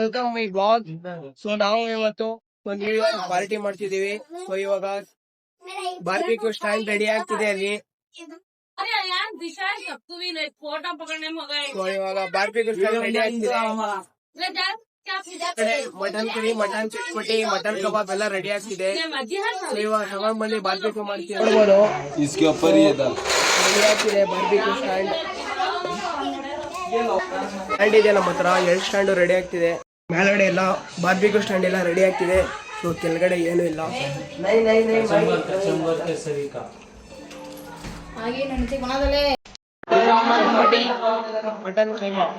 Welcome my blog. So ನಾವು ಇವತ್ತು ಒಂದು ವಿಡಿಯೋ ಪಾರ್ಟಿ ಮಾಡ್ತಿದೀವಿ. ಸೊ ಇವಾಗ ಬಾರ್ಬಿಕ್ಯೂ ಸ್ಟ್ಯಾಂಡ್ ರೆಡಿ ಆಗ್ತಿದೆ ಅಲ್ಲಿ. ಸೊ ಇವಾಗ ಬಾರ್ಬಿಕ್ಯೂ ಸ್ಟ್ಯಾಂಡ್ ರೆಡಿ ಆಗ್ತಿದೆ. ಮಟನ್ ಕರಿ, ಮಟನ್ ಚಟ್ಪಟಿ, ಮಟನ್ ಕಬಾಬ್ ಎಲ್ಲ ರೆಡಿ ಆಗ್ತಿದೆ. ಸೊ ಇವಾಗ ತಗೊಂಡ್ ಬಂದು ಬಾರ್ಬಿಕ್ಯೂ ಮಾಡ್ತೀವಿ. ನೋಡ್ಬೋದು ರೆಡಿ ಆಗ್ತಿದೆ ಬಾರ್ಬಿಕ್ಯೂ ಸ್ಟ್ಯಾಂಡ್. ಸ್ಟ್ಯಾಂಡ್ ಇದೆ ನಮ್ಮ ಹತ್ರ, 2 ಸ್ಟ್ಯಾಂಡ್ ರೆಡಿ ಆಗ್ತಿದೆ. ಮೇಲ್ಗಡೆ ಎಲ್ಲ ಬಾರ್ಬಿಕ್ಯೂ ಸ್ಟ್ಯಾಂಡ್ ಎಲ್ಲ ರೆಡಿ ಆಗ್ತಿದೆ. ಸೊ ಕೆಳಗಡೆ ಏನು ಇಲ್ಲ. ಮಟನ್ ಕಬಾಬ್,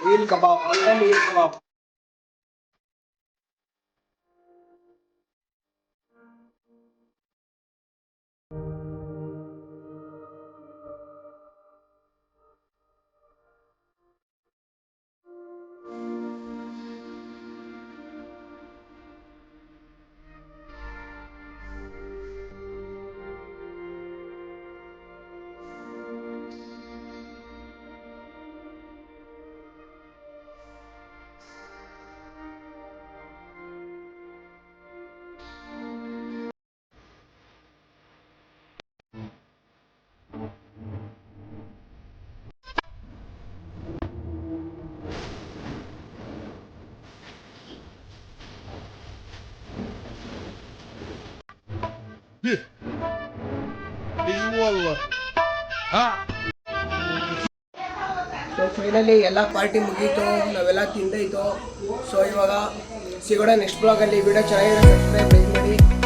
ವೀಲ್ ಕಬಾಬ್, ಮಟನ್ ವೀಲ್ ಕಬಾಬ್. ಸೊ ಫೈನಲಿ ಎಲ್ಲ ಪಾರ್ಟಿ ಮುಗೀತು, ನಾವೆಲ್ಲ ತಿಂದಾಯ್ತು. ಸೊ ಇವಾಗ ಸಿಗೋಣ ನೆಕ್ಸ್ಟ್ ಬ್ಲಾಗಲ್ಲಿ. ವಿಡಿಯೋ ಚೆನ್ನಾಗಿದೆ, ಸಬ್ಸ್ಕ್ರೈಬ್ ಮಾಡಿ.